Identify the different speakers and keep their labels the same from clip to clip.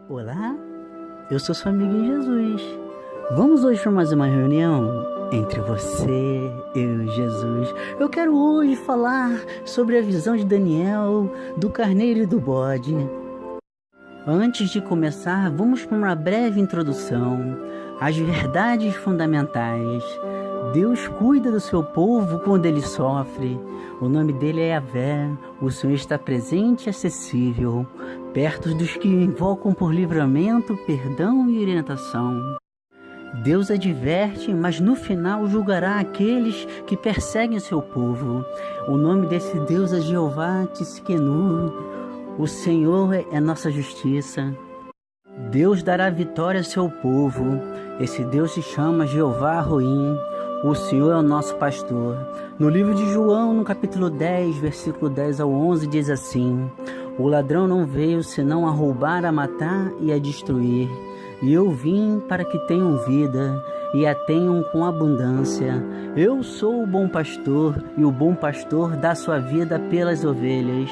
Speaker 1: Olá, eu sou sua amiga em Jesus. Vamos hoje para mais uma reunião entre você, eu e Jesus. Eu quero hoje falar sobre a visão de Daniel, do carneiro e do bode. Antes de começar, vamos para uma breve introdução às verdades fundamentais. Deus cuida do seu povo quando ele sofre. O nome dele é Yahvé. O Senhor está presente e acessível, perto dos que invocam por livramento, perdão e orientação. Deus adverte, mas no final julgará aqueles que perseguem seu povo. O nome desse Deus é Jeová Tzidkenu. O Senhor é nossa justiça. Deus dará vitória a seu povo. Esse Deus se chama Jeová Roim. O Senhor é o nosso pastor. No livro de João, no capítulo 10, versículo 10 ao 11, diz assim: O ladrão não veio senão a roubar, a matar e a destruir. E eu vim para que tenham vida e a tenham com abundância. Eu sou o bom pastor, e o bom pastor dá sua vida pelas ovelhas.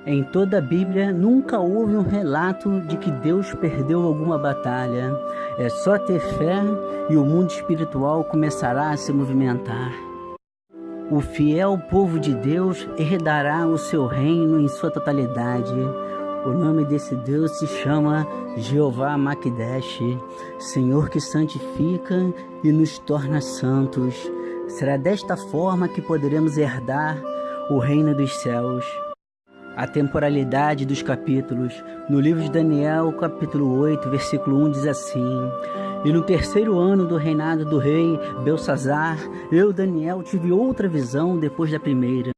Speaker 1: Em toda a Bíblia, nunca houve um relato de que Deus perdeu alguma batalha. É só ter fé e o mundo espiritual começará a se movimentar. O fiel povo de Deus herdará o seu reino em sua totalidade. O nome desse Deus se chama Jeová Makdesh, Senhor que santifica e nos torna santos. Será desta forma que poderemos herdar o reino dos céus. A temporalidade dos capítulos. No livro de Daniel, capítulo 8, versículo 1, diz assim: E no terceiro ano do reinado do rei Belsazar, eu, Daniel, tive outra visão depois da primeira.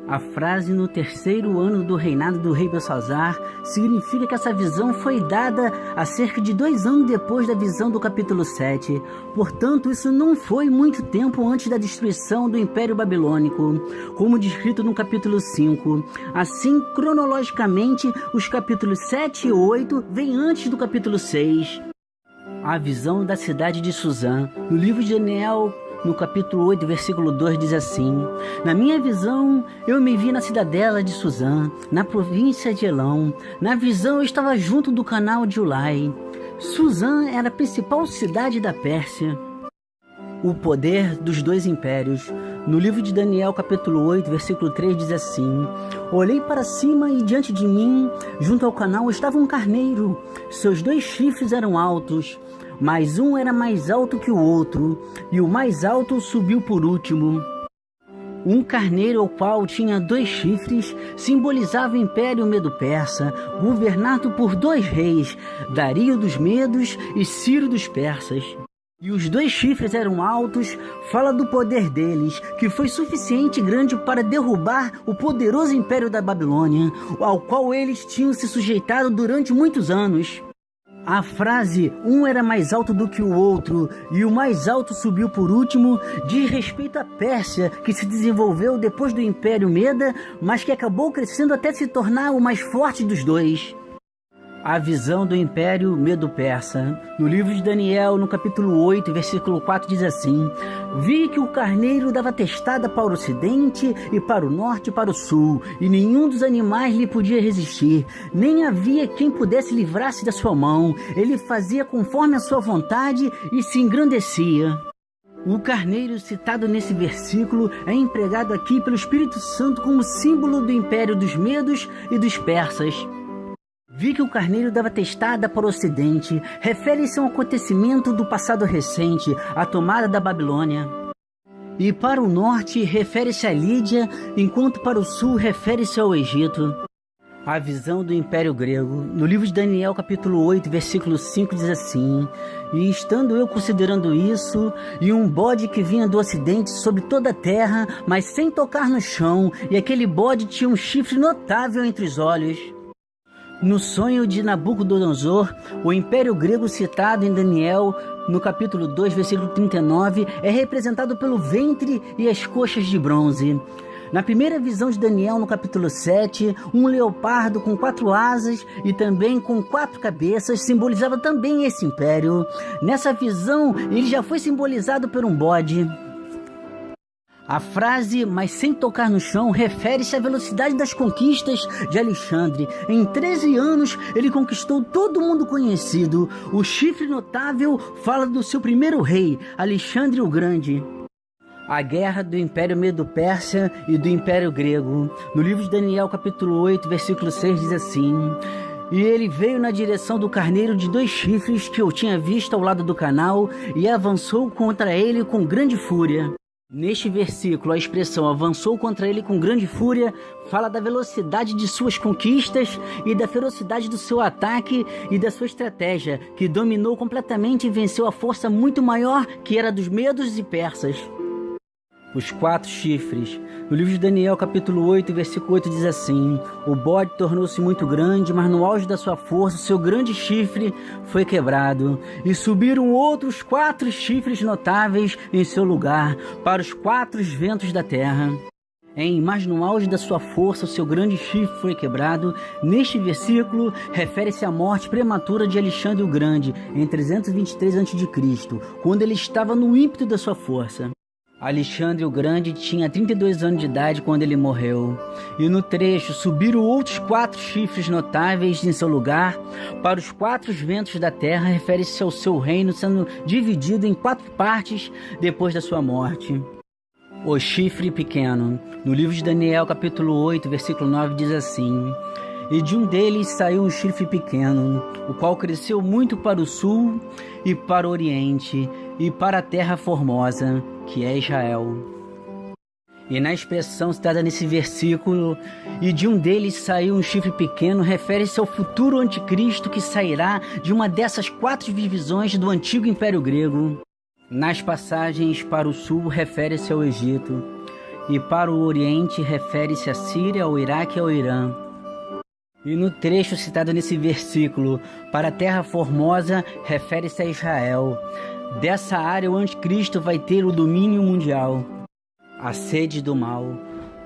Speaker 1: A frase "no terceiro ano do reinado do rei Belsazar" significa que essa visão foi dada há cerca de 2 anos depois da visão do capítulo 7. Portanto, isso não foi muito tempo antes da destruição do Império Babilônico, como descrito no capítulo 5. Assim, cronologicamente, os capítulos 7 e 8 vêm antes do capítulo 6. A visão da cidade de Suzã. No livro de Daniel, no capítulo 8, versículo 2, diz assim: Na minha visão, eu me vi na cidadela de Suzã, na província de Elão. Na visão, eu estava junto do canal de Ulai. Suzã era a principal cidade da Pérsia. O poder dos 2 impérios. No livro de Daniel, capítulo 8, versículo 3, diz assim: Olhei para cima e diante de mim, junto ao canal, estava um carneiro. Seus 2 chifres eram altos, mas um era mais alto que o outro, e o mais alto subiu por último. Um carneiro ao qual tinha 2 chifres simbolizava o Império Medo-Persa, governado por 2 reis, Dario dos Medos e Ciro dos Persas. E os 2 chifres eram altos, fala do poder deles, que foi suficiente grande para derrubar o poderoso Império da Babilônia, ao qual eles tinham se sujeitado durante muitos anos. A frase "um era mais alto do que o outro e o mais alto subiu por último" diz respeito à Pérsia, que se desenvolveu depois do Império Meda, mas que acabou crescendo até se tornar o mais forte dos 2. A visão do Império Medo-Persa. No livro de Daniel, no capítulo 8, versículo 4, diz assim: Vi que o carneiro dava testada para o ocidente e para o norte e para o sul, e nenhum dos animais lhe podia resistir, nem havia quem pudesse livrar-se da sua mão. Ele fazia conforme a sua vontade e se engrandecia. O carneiro citado nesse versículo é empregado aqui pelo Espírito Santo como símbolo do Império dos Medos e dos Persas. Vi que o carneiro dava testada para o ocidente, refere-se a um acontecimento do passado recente, a tomada da Babilônia. E para o norte, refere-se a Lídia, enquanto para o sul, refere-se ao Egito. A visão do Império Grego. No livro de Daniel, capítulo 8, versículo 5, diz assim: E estando eu considerando isso, e um bode que vinha do ocidente sobre toda a terra, mas sem tocar no chão, e aquele bode tinha um chifre notável entre os olhos. No sonho de Nabucodonosor, o Império Grego citado em Daniel, no capítulo 2, versículo 39, é representado pelo ventre e as coxas de bronze. Na primeira visão de Daniel, no capítulo 7, um leopardo com 4 asas e também com 4 cabeças simbolizava também esse império. Nessa visão, ele já foi simbolizado por um bode. A frase "mas sem tocar no chão" refere-se à velocidade das conquistas de Alexandre. Em 13 anos, ele conquistou todo mundo conhecido. O chifre notável fala do seu primeiro rei, Alexandre o Grande. A guerra do Império Medo-Persa e do Império Grego. No livro de Daniel, capítulo 8, versículo 6, diz assim: "E ele veio na direção do carneiro de 2 chifres que eu tinha visto ao lado do canal e avançou contra ele com grande fúria." Neste versículo, a expressão "avançou contra ele com grande fúria" fala da velocidade de suas conquistas e da ferocidade do seu ataque e da sua estratégia, que dominou completamente e venceu a força muito maior que era dos medos e persas. Os 4 chifres. No livro de Daniel, capítulo 8, versículo 8, diz assim: "O bode tornou-se muito grande, mas no auge da sua força, o seu grande chifre foi quebrado. E subiram outros 4 chifres notáveis em seu lugar, para os 4 ventos da terra." Mas no auge da sua força, o seu grande chifre foi quebrado. Neste versículo, refere-se à morte prematura de Alexandre o Grande, em 323 a.C., quando ele estava no ímpeto da sua força. Alexandre o Grande tinha 32 anos de idade quando ele morreu. E no trecho, subiram outros 4 chifres notáveis em seu lugar, para os 4 ventos da terra, refere-se ao seu reino sendo dividido em 4 partes depois da sua morte. O chifre pequeno. No livro de Daniel, capítulo 8, versículo 9, diz assim: "E de um deles saiu um chifre pequeno, o qual cresceu muito para o sul e para o oriente, e para a terra formosa, que é Israel." E na expressão citada nesse versículo, "e de um deles saiu um chifre pequeno", refere-se ao futuro anticristo que sairá de uma dessas 4 divisões do antigo Império Grego. Nas passagens para o sul, refere-se ao Egito, e para o oriente, refere-se à Síria, ao Iraque e ao Irã. E no trecho citado nesse versículo, para a terra formosa, refere-se a Israel. Dessa área o anticristo vai ter o domínio mundial. A sede do mal.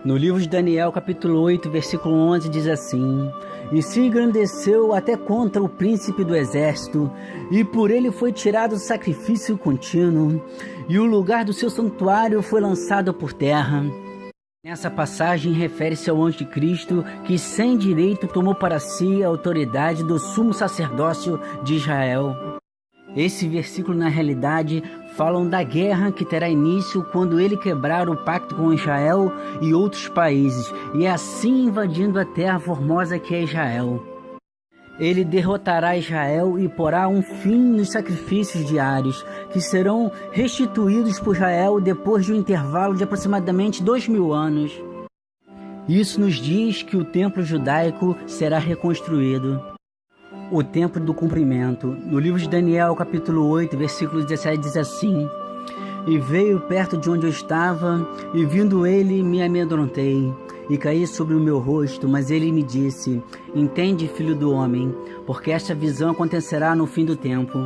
Speaker 1: No livro de Daniel, capítulo 8, versículo 11, diz assim: "E se engrandeceu até contra o príncipe do exército, e por ele foi tirado o sacrifício contínuo, e o lugar do seu santuário foi lançado por terra." Nessa passagem refere-se ao anticristo que sem direito tomou para si a autoridade do sumo sacerdócio de Israel. Esse versículo, na realidade, falam da guerra que terá início quando ele quebrar o pacto com Israel e outros países, e assim invadindo a terra formosa que é Israel. Ele derrotará Israel e porá um fim nos sacrifícios diários, que serão restituídos por Israel depois de um intervalo de aproximadamente 2000 anos. Isso nos diz que o templo judaico será reconstruído. O templo do cumprimento. No livro de Daniel, capítulo 8, versículo 17, diz assim: "E veio perto de onde eu estava, e vindo ele, me amedrontei, e caí sobre o meu rosto, mas ele me disse: Entende, filho do homem, porque esta visão acontecerá no fim do tempo."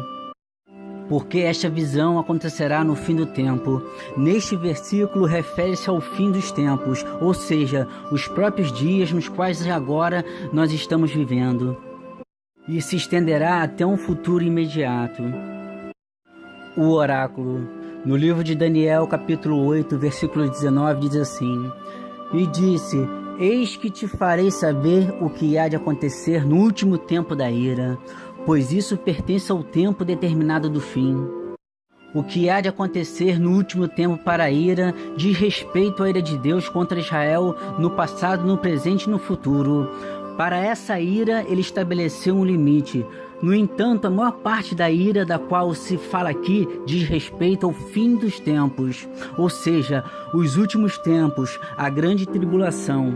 Speaker 1: Porque esta visão acontecerá no fim do tempo. Neste versículo refere-se ao fim dos tempos, ou seja, os próprios dias nos quais agora nós estamos vivendo, e se estenderá até um futuro imediato. O oráculo. No livro de Daniel, capítulo 8, versículo 19, diz assim: "E disse: Eis que te farei saber o que há de acontecer no último tempo da ira, pois isso pertence ao tempo determinado do fim." O que há de acontecer no último tempo para a ira diz respeito à ira de Deus contra Israel no passado, no presente e no futuro. Para essa ira, ele estabeleceu um limite. No entanto, a maior parte da ira da qual se fala aqui diz respeito ao fim dos tempos, ou seja, os últimos tempos, a grande tribulação,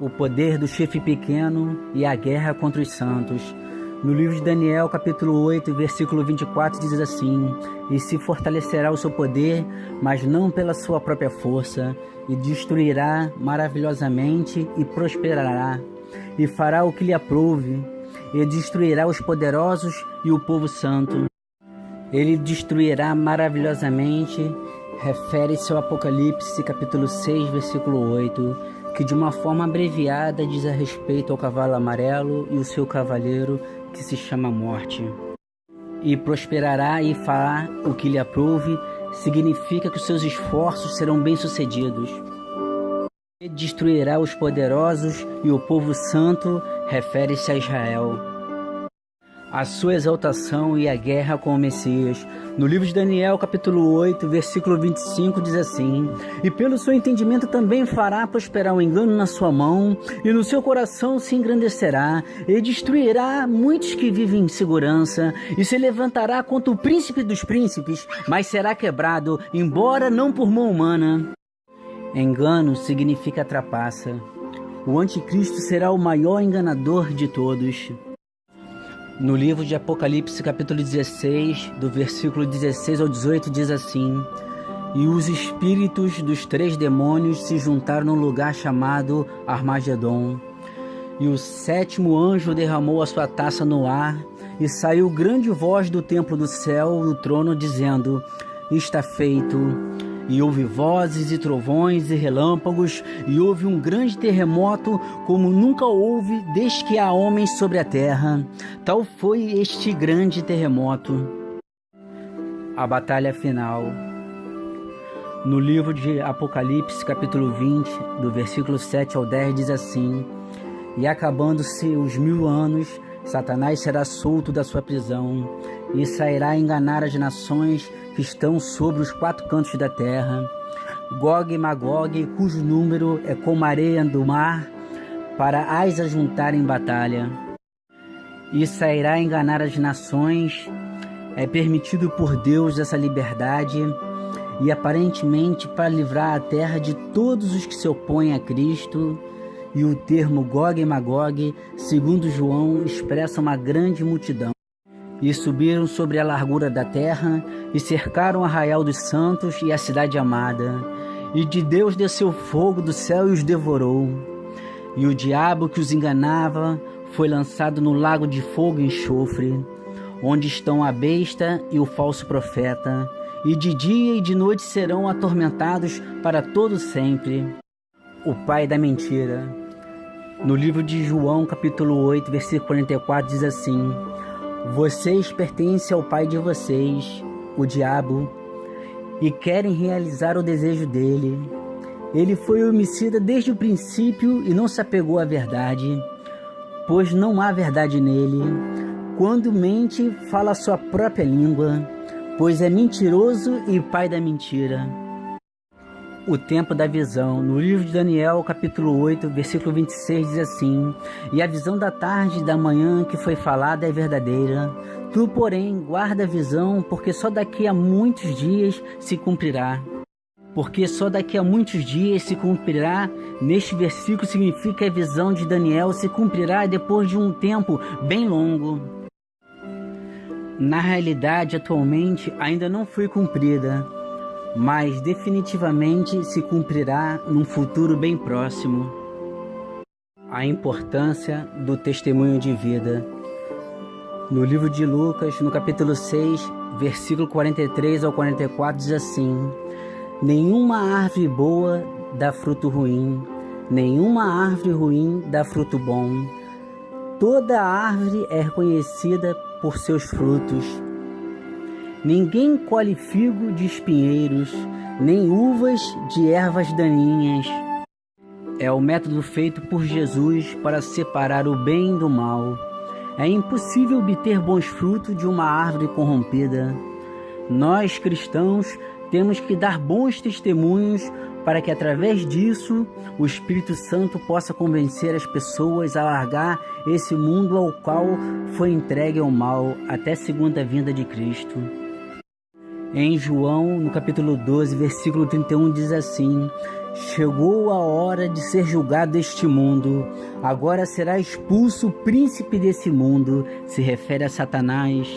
Speaker 1: o poder do chifre pequeno e a guerra contra os santos. No livro de Daniel, capítulo 8, versículo 24, diz assim: "E se fortalecerá o seu poder, mas não pela sua própria força, e destruirá maravilhosamente e prosperará, e fará o que lhe aprouve, e destruirá os poderosos e o povo santo." Ele destruirá maravilhosamente, refere-se ao Apocalipse, capítulo 6, versículo 8, que de uma forma abreviada diz a respeito ao cavalo amarelo e o seu cavaleiro, que se chama Morte. "E prosperará e fará o que lhe aprouve, significa que os seus esforços serão bem-sucedidos. Ele destruirá os poderosos e o povo santo refere-se a Israel. A sua exaltação e a guerra com o Messias. No livro de Daniel, capítulo 8, versículo 25, diz assim: E pelo seu entendimento também fará prosperar o engano na sua mão, e no seu coração se engrandecerá, e destruirá muitos que vivem em segurança, e se levantará contra o príncipe dos príncipes, mas será quebrado, embora não por mão humana. Engano significa trapaça. O anticristo será o maior enganador de todos. No livro de Apocalipse, capítulo 16, do versículo 16 ao 18, diz assim: E os espíritos dos 3 demônios se juntaram num lugar chamado Armagedon. E o 7º anjo derramou a sua taça no ar, e saiu grande voz do templo do céu, do trono, dizendo: Está feito. E houve vozes e trovões e relâmpagos, e houve um grande terremoto, como nunca houve desde que há homens sobre a terra. Tal foi este grande terremoto. A batalha final. No livro de Apocalipse, capítulo 20, do versículo 7 ao 10, diz assim: E acabando-se os 1000 anos, Satanás será solto da sua prisão, e sairá a enganar as nações que estão sobre os 4 cantos da terra, Gog e Magog, cujo número é como a areia do mar, para as ajuntar em batalha. E sairá a enganar as nações. É permitido por Deus essa liberdade, e aparentemente para livrar a terra de todos os que se opõem a Cristo. E o termo Gog e Magog, segundo João, expressa uma grande multidão. E subiram sobre a largura da terra, e cercaram o arraial dos santos e a cidade amada. E de Deus desceu fogo do céu e os devorou. E o diabo que os enganava foi lançado no lago de fogo e enxofre, onde estão a besta e o falso profeta. E de dia e de noite serão atormentados para todo sempre. O pai da mentira. No livro de João, capítulo 8, versículo 44, diz assim: Vocês pertencem ao pai de vocês, o diabo, e querem realizar o desejo dele. Ele foi homicida desde o princípio e não se apegou à verdade, pois não há verdade nele. Quando mente, fala a sua própria língua, pois é mentiroso e pai da mentira. O tempo da visão. No livro de Daniel, capítulo 8, versículo 26, diz assim: E a visão da tarde e da manhã que foi falada é verdadeira. Tu, porém, guarda a visão, porque só daqui a muitos dias se cumprirá. Porque só daqui a muitos dias se cumprirá. Neste versículo significa que a visão de Daniel se cumprirá depois de um tempo bem longo. Na realidade, atualmente, ainda não foi cumprida, mas definitivamente se cumprirá num futuro bem próximo. A importância do testemunho de vida. No livro de Lucas, no capítulo 6, versículo 43 ao 44, diz assim: Nenhuma árvore boa dá fruto ruim, nenhuma árvore ruim dá fruto bom. Toda árvore é reconhecida por seus frutos. Ninguém colhe figo de espinheiros, nem uvas de ervas daninhas. É o método feito por Jesus para separar o bem do mal. É impossível obter bons frutos de uma árvore corrompida. Nós, cristãos, temos que dar bons testemunhos para que, através disso, o Espírito Santo possa convencer as pessoas a largar esse mundo ao qual foi entregue ao mal até a segunda vinda de Cristo. Em João, no capítulo 12, versículo 31, diz assim: Chegou a hora de ser julgado este mundo. Agora será expulso o príncipe desse mundo. Se refere a Satanás.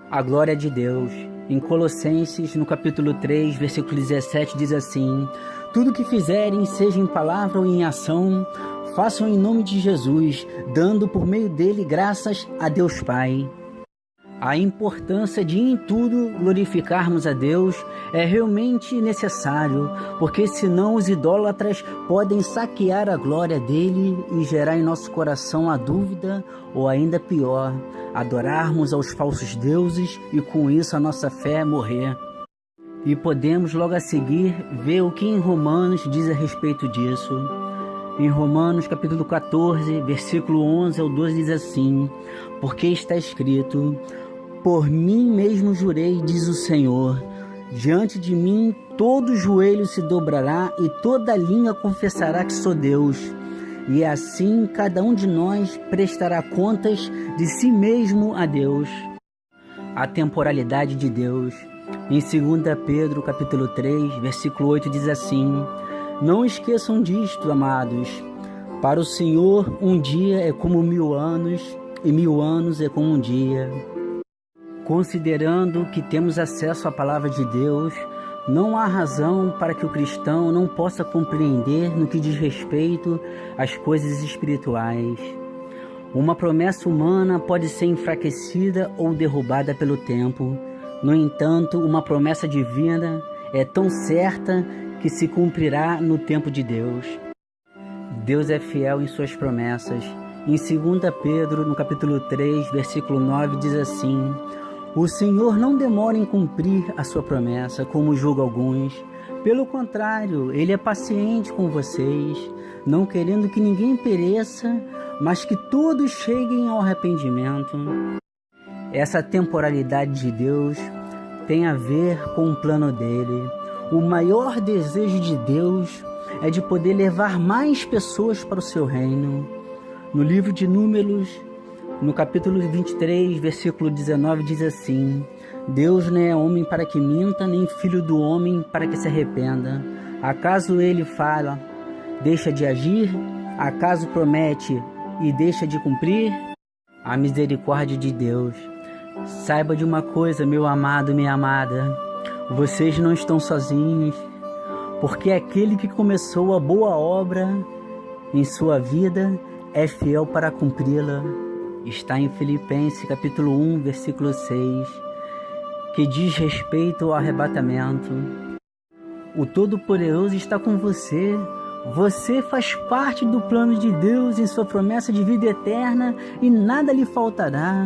Speaker 1: A glória de Deus. Em Colossenses, no capítulo 3, versículo 17, diz assim: Tudo que fizerem, seja em palavra ou em ação, façam em nome de Jesus, dando por meio dele graças a Deus Pai. A importância de em tudo glorificarmos a Deus é realmente necessário, porque senão os idólatras podem saquear a glória dele e gerar em nosso coração a dúvida, ou ainda pior, adorarmos aos falsos deuses e com isso a nossa fé morrer. E podemos logo a seguir ver o que em Romanos diz a respeito disso. Em Romanos capítulo 14, versículo 11 ao 12 diz assim: porque está escrito: por mim mesmo jurei, diz o Senhor, diante de mim todo joelho se dobrará e toda língua confessará que sou Deus. E assim cada um de nós prestará contas de si mesmo a Deus. A temporalidade de Deus. Em 2 Pedro capítulo 3, versículo 8 diz assim: não esqueçam disto, amados. Para o Senhor um dia é como 1000 anos, e 1000 anos é como um dia. Considerando que temos acesso à palavra de Deus, não há razão para que o cristão não possa compreender no que diz respeito às coisas espirituais. Uma promessa humana pode ser enfraquecida ou derrubada pelo tempo. No entanto, uma promessa divina é tão certa que se cumprirá no tempo de Deus. Deus é fiel em suas promessas. Em 2 Pedro, no capítulo 3, versículo 9, diz assim: o Senhor não demora em cumprir a sua promessa, como julgam alguns. Pelo contrário, Ele é paciente com vocês, não querendo que ninguém pereça, mas que todos cheguem ao arrependimento. Essa temporalidade de Deus tem a ver com o plano dele. O maior desejo de Deus é de poder levar mais pessoas para o seu reino. No livro de Números, no capítulo 23, versículo 19, diz assim: Deus não é homem para que minta, nem filho do homem para que se arrependa. Acaso ele fala, deixa de agir? Acaso promete e deixa de cumprir? A misericórdia de Deus. Saiba de uma coisa, meu amado, minha amada, vocês não estão sozinhos, porque aquele que começou a boa obra em sua vida é fiel para cumpri-la. Está em Filipenses capítulo 1, versículo 6, que diz respeito ao arrebatamento. O Todo-Poderoso está com você. Você faz parte do plano de Deus em sua promessa de vida eterna e nada lhe faltará.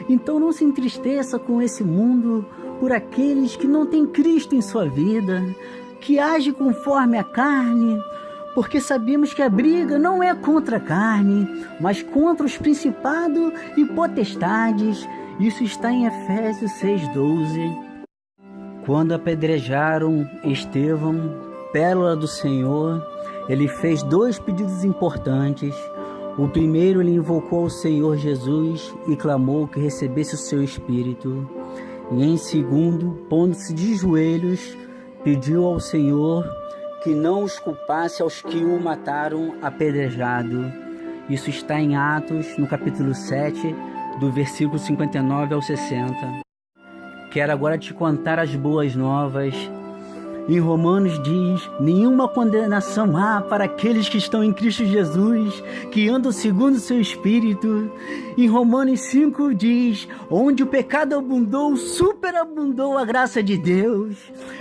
Speaker 1: Então não se entristeça com esse mundo por aqueles que não têm Cristo em sua vida, que age conforme a carne, porque sabemos que a briga não é contra a carne, mas contra os principados e potestades. Isso está em Efésios 6,12. Quando apedrejaram Estevão, pérola do Senhor, ele fez 2 pedidos importantes. O primeiro, ele invocou ao Senhor Jesus e clamou que recebesse o seu espírito. E em segundo, pondo-se de joelhos, pediu ao Senhor que não os culpasse aos que o mataram apedrejado. Isso está em Atos, no capítulo 7, do versículo 59 ao 60. Quero agora te contar as boas novas. Em Romanos diz: nenhuma condenação há para aqueles que estão em Cristo Jesus, que andam segundo o seu Espírito. Em Romanos 5 diz: onde o pecado abundou, superabundou a graça de Deus.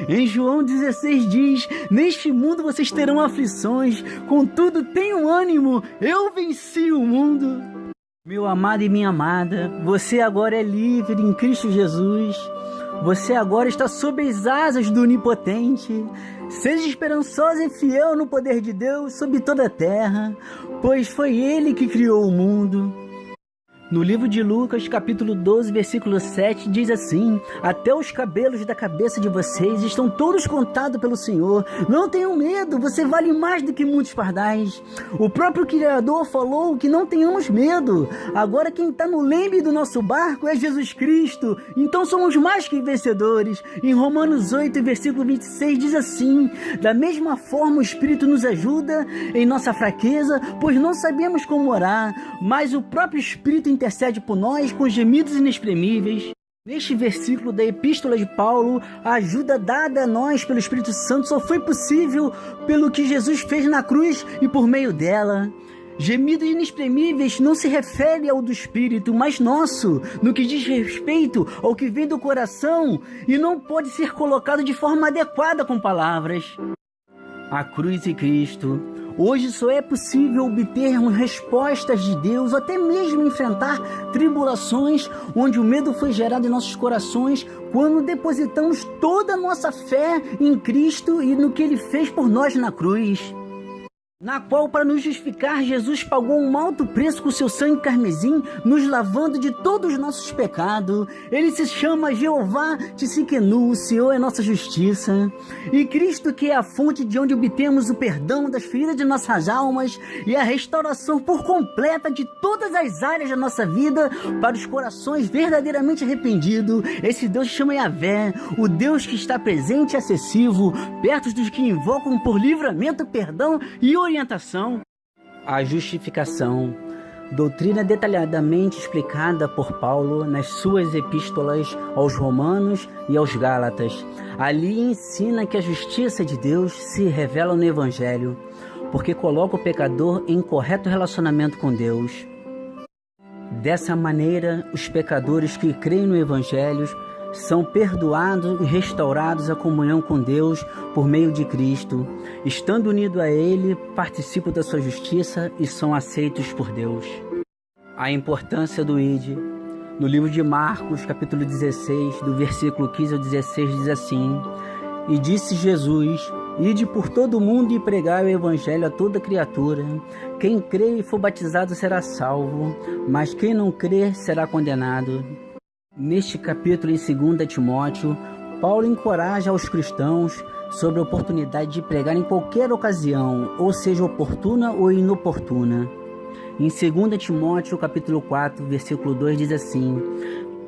Speaker 1: Em João 16 diz: neste mundo vocês terão aflições, contudo tenham ânimo, eu venci o mundo. Meu amado e minha amada, você agora é livre em Cristo Jesus. Você agora está sob as asas do Onipotente. Seja esperançoso e fiel no poder de Deus sobre toda a terra, pois foi Ele que criou o mundo. No livro de Lucas, capítulo 12, versículo 7, diz assim: até os cabelos da cabeça de vocês estão todos contados pelo Senhor. Não tenham medo, você vale mais do que muitos pardais. O próprio Criador falou que não tenhamos medo. Agora quem está no leme do nosso barco é Jesus Cristo. Então somos mais que vencedores. Em Romanos 8, versículo 26, diz assim: da mesma forma o Espírito nos ajuda em nossa fraqueza, pois não sabemos como orar, mas o próprio Espírito intercede por nós com gemidos inexprimíveis. Neste versículo da Epístola de Paulo, a ajuda dada a nós pelo Espírito Santo só foi possível pelo que Jesus fez na cruz e por meio dela. Gemidos inexprimíveis não se refere ao do Espírito, mas nosso, no que diz respeito ao que vem do coração e não pode ser colocado de forma adequada com palavras. A cruz e Cristo. Hoje só é possível obtermos respostas de Deus, ou até mesmo enfrentar tribulações onde o medo foi gerado em nossos corações, quando depositamos toda a nossa fé em Cristo e no que Ele fez por nós na cruz. Na qual, para nos justificar, Jesus pagou um alto preço com seu sangue carmesim, nos lavando de todos os nossos pecados. Ele se chama Jeová Tsidkenu, o Senhor é nossa justiça. E Cristo, que é a fonte de onde obtemos o perdão das feridas de nossas almas e a restauração por completa de todas as áreas da nossa vida para os corações verdadeiramente arrependidos. Esse Deus se chama Yahvé, o Deus que está presente e acessível, perto dos que invocam por livramento, perdão e orientação. A justificação, doutrina detalhadamente explicada por Paulo nas suas epístolas aos Romanos e aos Gálatas. Ali ensina que a justiça de Deus se revela no Evangelho, porque coloca o pecador em correto relacionamento com Deus. Dessa maneira, os pecadores que creem no Evangelho são perdoados e restaurados à comunhão com Deus por meio de Cristo. Estando unidos a Ele, participam da sua justiça e são aceitos por Deus. A importância do Ide. No livro de Marcos, capítulo 16, do versículo 15 ao 16, diz assim: E disse Jesus: Ide por todo o mundo e pregai o Evangelho a toda criatura. Quem crê e for batizado será salvo, mas quem não crer será condenado. Neste capítulo, em 2 Timóteo, Paulo encoraja aos cristãos sobre a oportunidade de pregar em qualquer ocasião, ou seja, oportuna ou inoportuna. Em 2 Timóteo, capítulo 4, versículo 2, diz assim: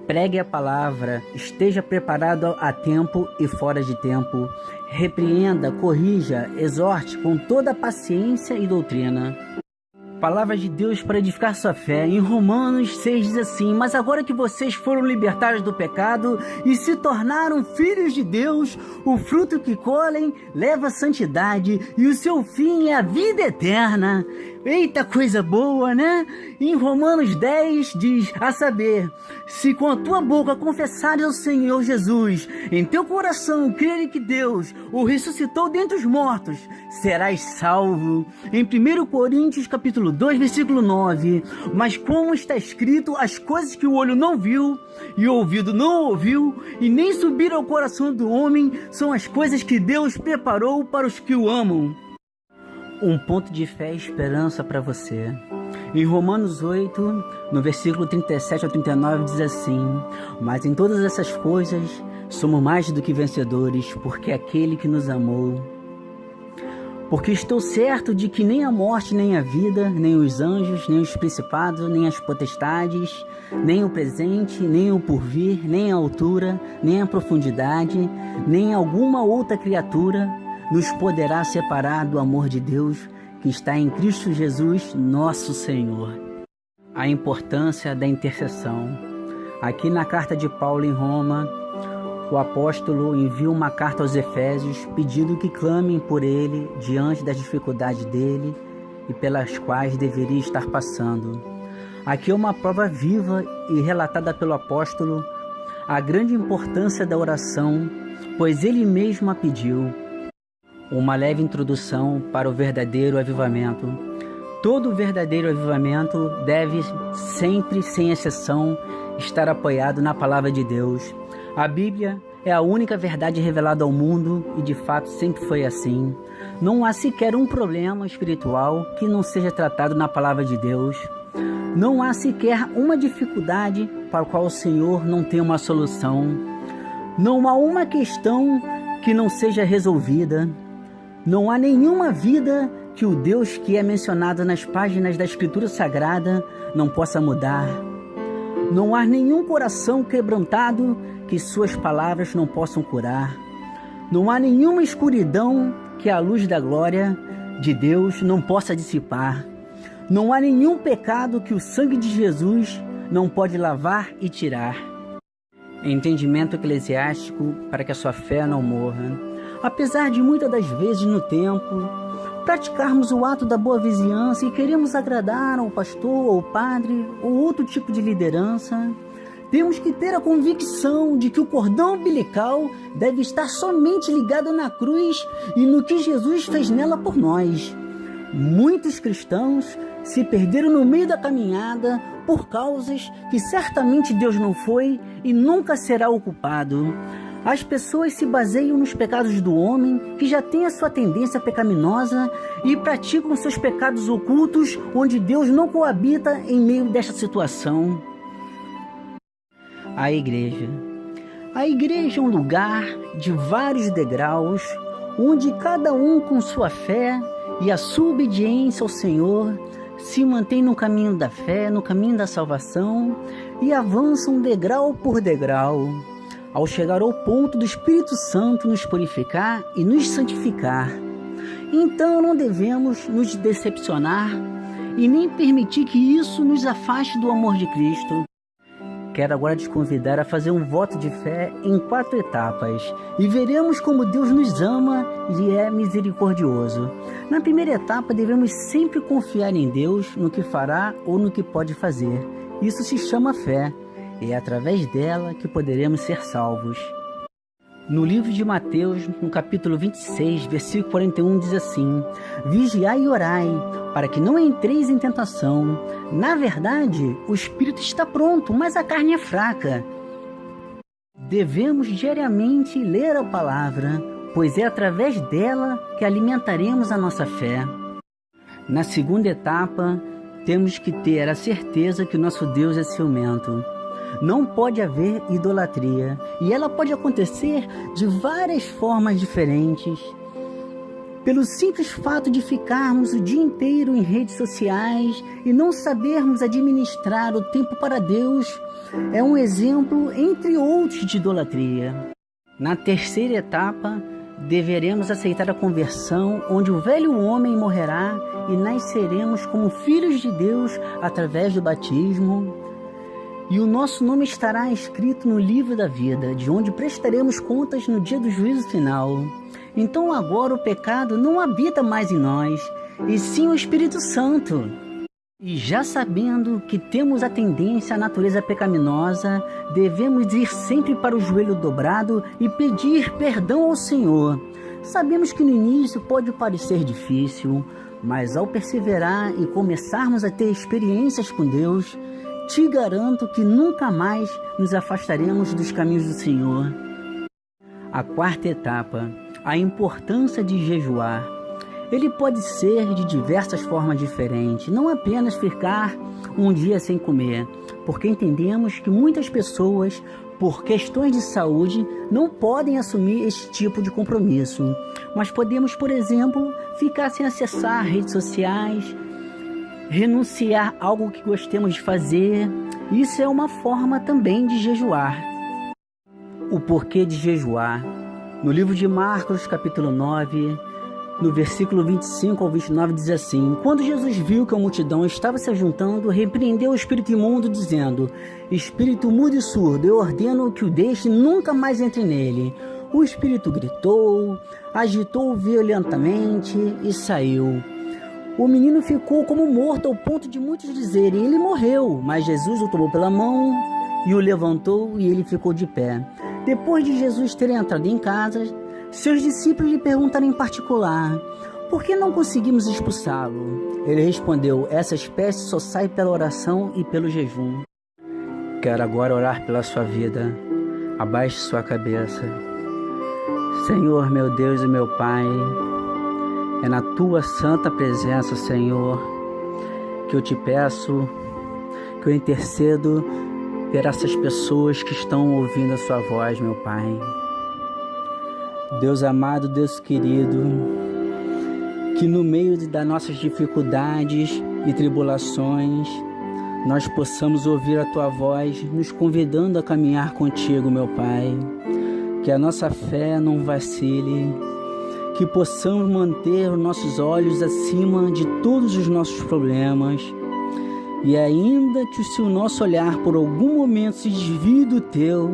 Speaker 1: Pregue a palavra, esteja preparado a tempo e fora de tempo. Repreenda, corrija, exorte com toda paciência e doutrina. Palavra de Deus para edificar sua fé. Em Romanos 6 diz assim: Mas agora que vocês foram libertados do pecado e se tornaram filhos de Deus, o fruto que colhem leva à santidade e o seu fim é a vida eterna. Eita, coisa boa, né? Em Romanos 10 diz, a saber, se com a tua boca confessares ao Senhor Jesus, em teu coração creres que Deus o ressuscitou dentre os mortos, serás salvo. Em 1 Coríntios capítulo 2, versículo 9, mas como está escrito, as coisas que o olho não viu e o ouvido não ouviu e nem subiram ao coração do homem, são as coisas que Deus preparou para os que o amam. Um ponto de fé e esperança para você. Em Romanos 8, no versículo 37 ao 39, diz assim: Mas em todas essas coisas somos mais do que vencedores, porque aquele que nos amou. Porque estou certo de que nem a morte, nem a vida, nem os anjos, nem os principados, nem as potestades, nem o presente, nem o porvir, nem a altura, nem a profundidade, nem alguma outra criatura nos poderá separar do amor de Deus que está em Cristo Jesus, nosso Senhor. A importância da intercessão. Aqui na carta de Paulo em Roma, o apóstolo envia uma carta aos Efésios pedindo que clamem por ele diante das dificuldades dele e pelas quais deveria estar passando. Aqui é uma prova viva e relatada pelo apóstolo a grande importância da oração, pois ele mesmo a pediu. Uma leve introdução para o verdadeiro avivamento. Todo verdadeiro avivamento deve sempre, sem exceção, estar apoiado na palavra de Deus. A Bíblia é a única verdade revelada ao mundo e de fato sempre foi assim. Não há sequer um problema espiritual que não seja tratado na palavra de Deus. Não há sequer uma dificuldade para a qual o Senhor não tem uma solução. Não há uma questão que não seja resolvida. Não há nenhuma vida que o Deus que é mencionado nas páginas da Escritura Sagrada não possa mudar. Não há nenhum coração quebrantado que suas palavras não possam curar. Não há nenhuma escuridão que a luz da glória de Deus não possa dissipar. Não há nenhum pecado que o sangue de Jesus não pode lavar e tirar. Entendimento eclesiástico para que a sua fé não morra. Apesar de muitas das vezes no templo praticarmos o ato da boa vizinhança e queremos agradar ao pastor ou padre ou outro tipo de liderança, temos que ter a convicção de que o cordão umbilical deve estar somente ligado na cruz e no que Jesus fez nela por nós. Muitos cristãos se perderam no meio da caminhada por causas que certamente Deus não foi e nunca será o culpado. As pessoas se baseiam nos pecados do homem, que já tem a sua tendência pecaminosa, e praticam seus pecados ocultos, onde Deus não coabita em meio desta situação. A igreja. A igreja é um lugar de vários degraus, onde cada um com sua fé e a sua obediência ao Senhor se mantém no caminho da fé, no caminho da salvação, e avançam degrau por degrau, ao chegar ao ponto do Espírito Santo nos purificar e nos santificar. Então não devemos nos decepcionar e nem permitir que isso nos afaste do amor de Cristo. Quero agora te convidar a fazer um voto de fé em 4 etapas e veremos como Deus nos ama e é misericordioso. Na primeira etapa, devemos sempre confiar em Deus no que fará ou no que pode fazer. Isso se chama fé. E é através dela que poderemos ser salvos. No livro de Mateus, no capítulo 26, versículo 41, diz assim: Vigiai e orai, para que não entreis em tentação. Na verdade, o espírito está pronto, mas a carne é fraca. Devemos diariamente ler a palavra, pois é através dela que alimentaremos a nossa fé. Na segunda etapa, temos que ter a certeza que o nosso Deus é ciumento. Não pode haver idolatria, e ela pode acontecer de várias formas diferentes. Pelo simples fato de ficarmos o dia inteiro em redes sociais e não sabermos administrar o tempo para Deus, é um exemplo entre outros de idolatria. Na terceira etapa, deveremos aceitar a conversão, onde o velho homem morrerá e nasceremos como filhos de Deus através do batismo. E o nosso nome estará escrito no livro da vida, de onde prestaremos contas no dia do juízo final. Então agora o pecado não habita mais em nós, e sim o Espírito Santo. E já sabendo que temos a tendência à natureza pecaminosa, devemos ir sempre para o joelho dobrado e pedir perdão ao Senhor. Sabemos que no início pode parecer difícil, mas ao perseverar e começarmos a ter experiências com Deus, te garanto que nunca mais nos afastaremos dos caminhos do Senhor. A quarta etapa, a importância de jejuar. Ele pode ser de diversas formas diferentes, não apenas ficar um dia sem comer, porque entendemos que muitas pessoas, por questões de saúde, não podem assumir esse tipo de compromisso. Mas podemos, por exemplo, ficar sem acessar redes sociais, renunciar a algo que gostemos de fazer. Isso é uma forma também de jejuar. O porquê de jejuar. No livro de Marcos, capítulo 9, no versículo 25 ao 29, diz assim: Quando Jesus viu que a multidão estava se juntando, repreendeu o espírito imundo, dizendo: Espírito mudo e surdo, eu ordeno que o deixe, nunca mais entre nele. O espírito gritou, agitou violentamente e saiu. O menino ficou como morto, ao ponto de muitos dizerem: ele morreu. Mas Jesus o tomou pela mão e o levantou, e ele ficou de pé. Depois de Jesus ter entrado em casa, seus discípulos lhe perguntaram em particular: por que não conseguimos expulsá-lo? Ele respondeu: essa espécie só sai pela oração e pelo jejum. Quero agora orar pela sua vida. Abaixe sua cabeça. Senhor, meu Deus e meu Pai, é na Tua santa presença, Senhor, que eu te peço, que eu intercedo por essas pessoas que estão ouvindo a Sua voz, meu Pai. Deus amado, Deus querido, que no meio das nossas dificuldades e tribulações, nós possamos ouvir a Tua voz, nos convidando a caminhar contigo, meu Pai. Que a nossa fé não vacile, que possamos manter os nossos olhos acima de todos os nossos problemas. E ainda que se o nosso olhar por algum momento se desvie do Teu,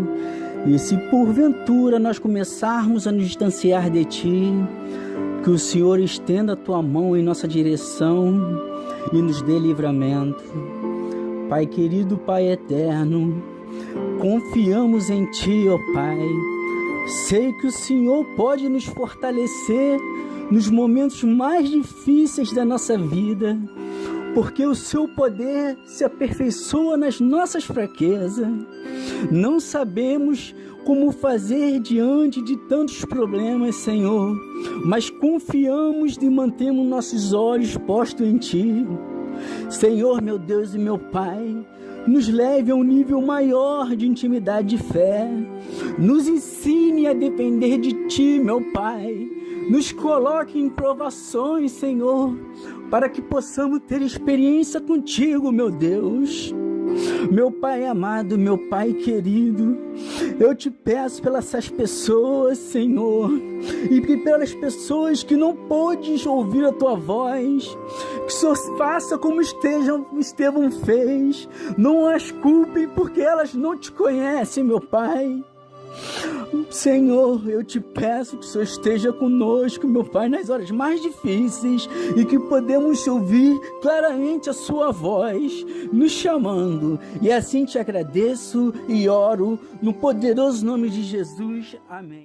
Speaker 1: e se porventura nós começarmos a nos distanciar de Ti, que o Senhor estenda a Tua mão em nossa direção e nos dê livramento. Pai querido, Pai eterno, confiamos em Ti, ó Pai. Sei que o Senhor pode nos fortalecer nos momentos mais difíceis da nossa vida, porque o seu poder se aperfeiçoa nas nossas fraquezas. Não sabemos como fazer diante de tantos problemas, Senhor, mas confiamos e mantemos nossos olhos postos em Ti. Senhor, meu Deus e meu Pai, nos leve a um nível maior de intimidade e fé. Nos ensine a depender de Ti, meu Pai. Nos coloque em provações, Senhor, para que possamos ter experiência contigo, meu Deus. Meu Pai amado, meu Pai querido, eu te peço pelas essas pessoas, Senhor, e pelas pessoas que não pôdes ouvir a Tua voz, que o Senhor faça como Estevão fez, não as culpem porque elas não te conhecem, meu Pai. Senhor, eu te peço que o Senhor esteja conosco, meu Pai, nas horas mais difíceis e que podemos ouvir claramente a sua voz nos chamando. E assim te agradeço e oro no poderoso nome de Jesus. Amém.